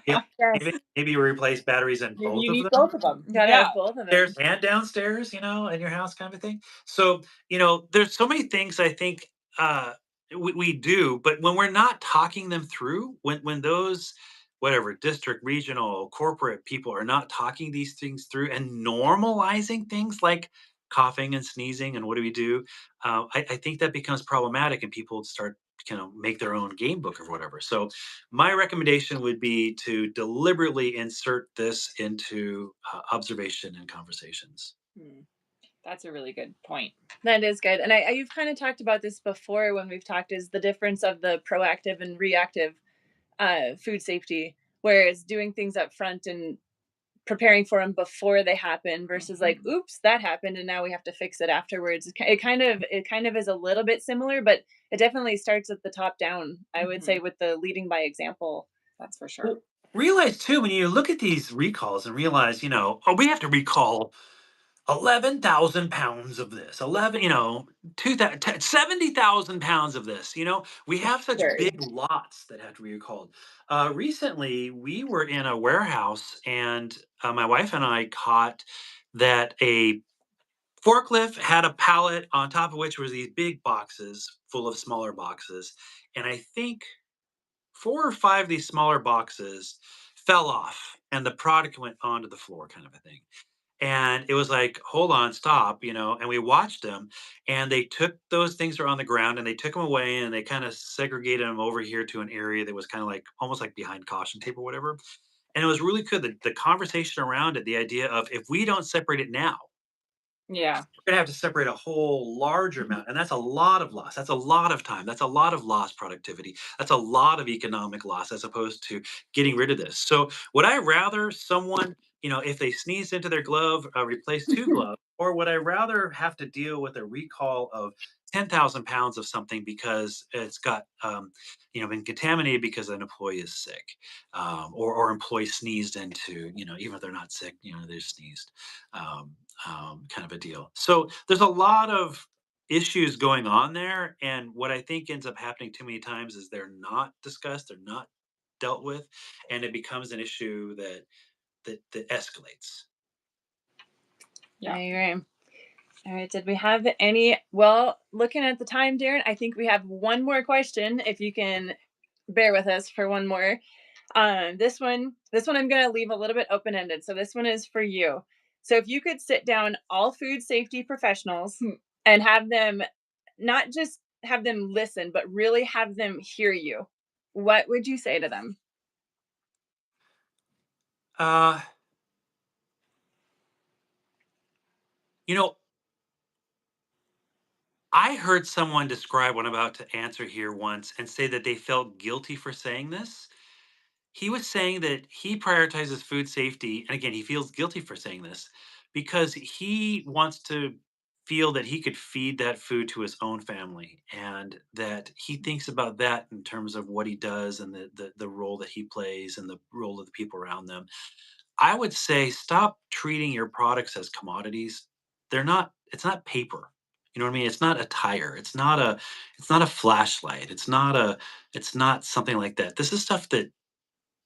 yeah, Yes. maybe you replace batteries in Maybe both you of need them, both of them. Gotta Yeah. have both of upstairs them. and downstairs, in your house kind of thing. So, there's so many things I think we do, but when we're not talking them through, when those whatever district, regional, corporate people are not talking these things through and normalizing things like coughing and sneezing and what do we do, I think that becomes problematic and people start make their own game book or whatever. So my recommendation would be to deliberately insert this into observation and conversations. Hmm, that's a really good point. That is good. And you've kind of talked about this before when we've talked is the difference of the proactive and reactive food safety, whereas doing things up front and preparing for them before they happen versus like, Mhm, oops, that happened and now we have to fix it afterwards. It kind of is a little bit similar, but it definitely starts at the top down. I would say mhm, with the leading by example. that's for sure. Well, realize too when you look at these recalls and realize, oh, we have to recall 11,000 pounds of this, 11, 70,000 pounds of this. We have such Scary. big lots that have to be recalled. Recently, we were in a warehouse, and my wife and I caught that a forklift had a pallet on top of which was these big boxes full of smaller boxes. And I think 4 or 5 of these smaller boxes fell off and the product went onto the floor, kind of a thing. And it was like, hold on, stop, and we watched them, and they took those things that are on the ground and they took them away and they kind of segregated them over here to an area that was kind of like almost like behind caution tape or whatever. And it was really good. The conversation around it, the idea of if we don't separate it now, Yeah. we're gonna have to separate a whole larger amount, and that's a lot of loss. That's a lot of time. That's a lot of lost productivity. That's a lot of economic loss as opposed to getting rid of this. So, would I rather someone, if they sneezed into their glove, replace two gloves, or would I rather have to deal with a recall of 10,000 pounds of something because it's got, been contaminated because an employee is sick, or employee sneezed into, even if they're not sick, they sneezed. Um, kind of a deal. So there's a lot of issues going on there, and what I think ends up happening too many times is they're not discussed, they're not dealt with, and it becomes an issue that escalates. Yeah. I agree. All right. Did we have any? Well, looking at the time, Darren, I think we have one more question. If you can bear with us for one more. This one I'm gonna leave a little bit open ended. So this one is for you. So if you could sit down all food safety professionals Hmm. and have them not just have them listen, but really have them hear you, what would you say to them? Uh, you know, I heard someone describe what I'm about to answer here once and say that they felt guilty for saying this. He was saying that he prioritizes food safety, and again, he feels guilty for saying this because he wants to feel that he could feed that food to his own family, and that he thinks about that in terms of what he does and the role that he plays and the role of the people around them. I would say stop treating your products as commodities. It's not paper. You know what I mean? It's not a tire. It's not a flashlight. It's not something like that. This is stuff that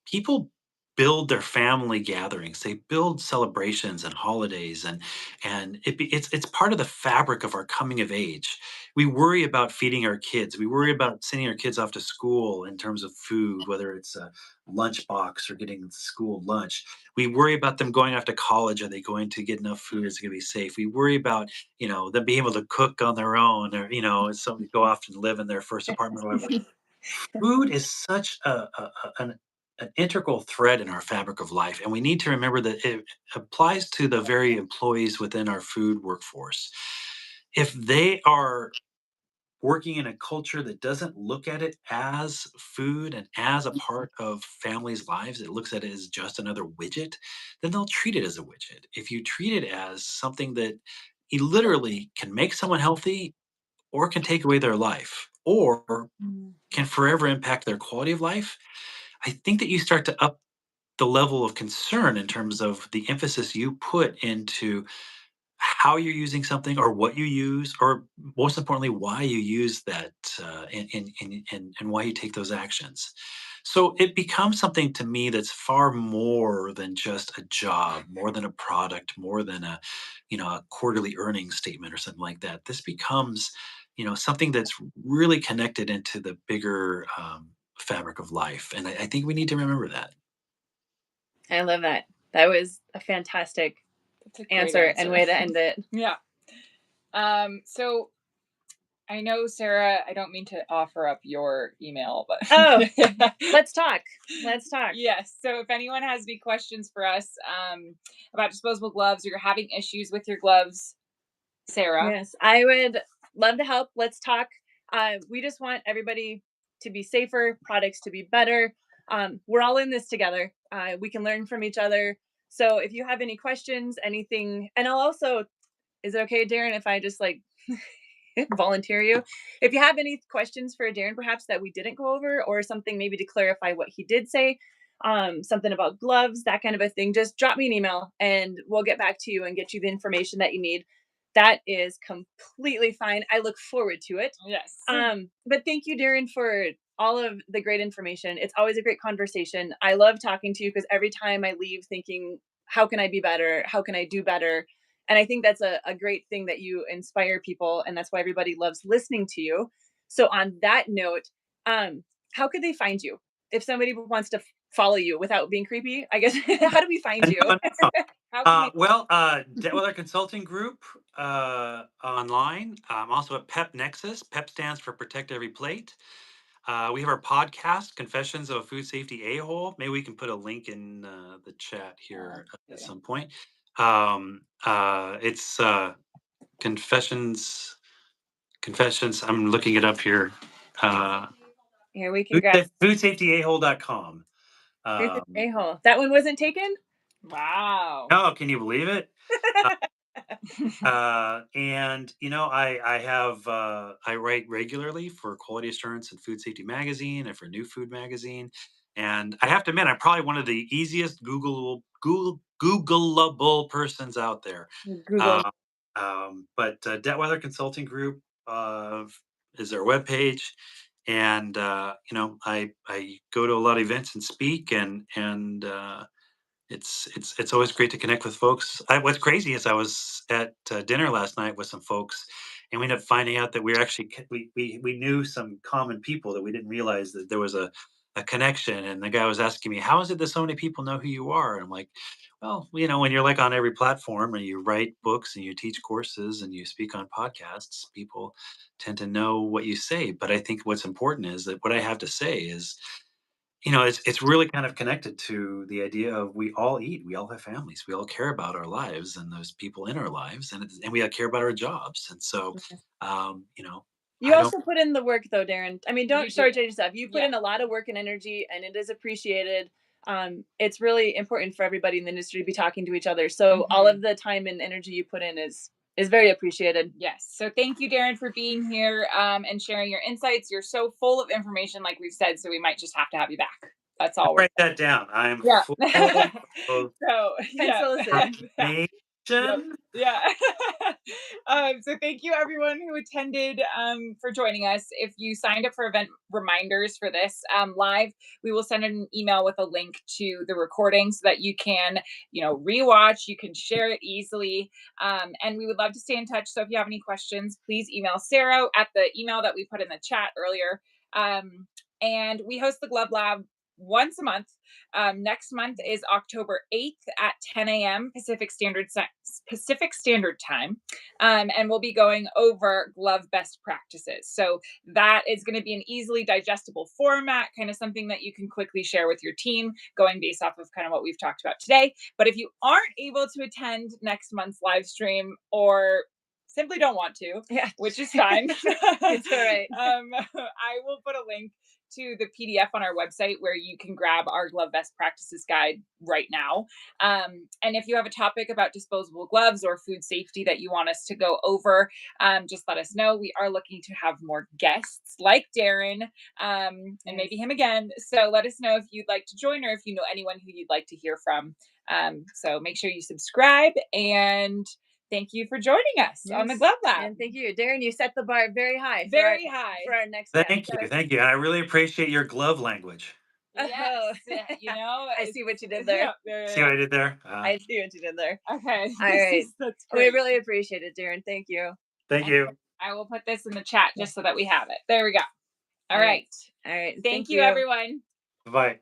people build their family gatherings. They build celebrations and holidays, and it's part of the fabric of our coming of age. We worry about feeding our kids. We worry about sending our kids off to school in terms of food, whether it's a lunchbox or getting school lunch. We worry about them going off to college. Are they going to get enough food? Is it going to be safe? We worry about them being able to cook on their own, or somebody go off and live in their first apartment or whatever. Food is such an integral thread in our fabric of life, and we need to remember that it applies to the very employees within our food workforce. If they are working in a culture that doesn't look at it as food and as a part of families' lives, it looks at it as just another widget, then they'll treat it as a widget. If you treat it as something that literally can make someone healthy or can take away their life, or Mm. can forever impact their quality of life, I think that you start to up the level of concern in terms of the emphasis you put into how you're using something or what you use, or most importantly, why you use that, and why you take those actions. So it becomes something to me that's far more than just a job, more than a product, more than a quarterly earnings statement or something like that. This becomes, something that's really connected into the bigger fabric of life, and I think we need to remember that. I love that. That was a fantastic That's a great answer and answer. way to end it. Yeah. So I know, Sarah, I don't mean to offer up your email, but Oh, let's talk. Let's talk. yes. So if anyone has any questions for us about disposable gloves, or you're having issues with your gloves, Sarah. Yes, I would love to help. Let's talk. We just want everybody to be safer, products to be better. We're all in this together. We can learn from each other. So if you have any questions, anything, and I'll also, is it okay, Darren, if I just like volunteer you? If you have any questions for Darren, perhaps that we didn't go over, or something maybe to clarify what he did say, something about gloves, that kind of a thing, just drop me an email and we'll get back to you and get you the information that you need. That is completely fine. I look forward to it. Yes. But thank you, Darren, for all of the great information. It's always a great conversation. I love talking to you because every time I leave thinking, how can I be better? How can I do better? And I think that's a great thing that you inspire people. And that's why everybody loves listening to you. So, on that note, how could they find you? If somebody wants to follow you without being creepy? I guess. How do we find you? No, no. How can we? Well, Detwiler Consulting Group online. I'm also at PEP Nexus. PEP stands for Protect Every Plate. We have our podcast, Confessions of a Food Safety A-Hole. Maybe we can put a link in the chat here at some point. It's Confessions. I'm looking it up here. Here we can grab Foodsafetyahole.com. a-hole. That one wasn't taken. Wow. Oh, can you believe it? And I write regularly for Quality Assurance and Food Safety Magazine and for New Food Magazine. And I have to admit, I'm probably one of the easiest Googleable persons out there. Google. But Detwiler Consulting Group is their webpage, and I go to a lot of events and speak, and it's always great to connect with folks. What's crazy is I was at dinner last night with some folks, and we ended up finding out that we knew some common people that we didn't realize that there was a connection. And the guy was asking me, "How is it that so many people know who you are?" And I'm like, "Well, when you're like on every platform and you write books and you teach courses and you speak on podcasts, people tend to know what you say. But I think what's important is that what I have to say is." It's really kind of connected to the idea of we all eat, we all have families, we all care about our lives and those people in our lives, and we all care about our jobs. And so, You I don't. also put in the work though, Darin. I mean, You don't shortchange do. yourself. You put Yeah. in a lot of work and energy, and it is appreciated. It's really important for everybody in the industry to be talking to each other. So all of the time and energy you put in is very appreciated. Yes. So thank you, Darin, for being here and sharing your insights. You're so full of information, like we've said, so we might just have to have you back. That's all we're Write that down. I'm Yeah. full of So yeah. Pencil us in. Yeah. Yep. information. Yeah. So thank you everyone who attended for joining us. If you signed up for event reminders for this live, we will send an email with a link to the recording so that you can, rewatch, you can share it easily. And we would love to stay in touch. So if you have any questions, please email Sarah at the email that we put in the chat earlier. And we host the Glove Lab once a month. Next month is October 8th at 10 a.m. Pacific Standard Time. And we'll be going over glove best practices. So that is going to be an easily digestible format, kind of something that you can quickly share with your team, going based off of kind of what we've talked about today. But if you aren't able to attend next month's live stream or simply don't want to, which is fine. It's all right. I will put a link to the PDF on our website where you can grab our glove best practices guide right now. And if you have a topic about disposable gloves or food safety that you want us to go over, just let us know. We are looking to have more guests like Darin and maybe him again. So let us know if you'd like to join or if you know anyone who you'd like to hear from. So make sure you subscribe, and thank you for joining us on the Glove Lab. And thank you, Darin. You set the bar very high. Very high for our next. Thank you. And I really appreciate your glove language. Yes, I see what you did there. See what I did there? I see what you did there. Okay. All right. That's We great. really appreciate it, Darin. Thank you. Thank you. I will put this in the chat just so that we have it. There we go. All right. All right. Thank you, everyone. Bye.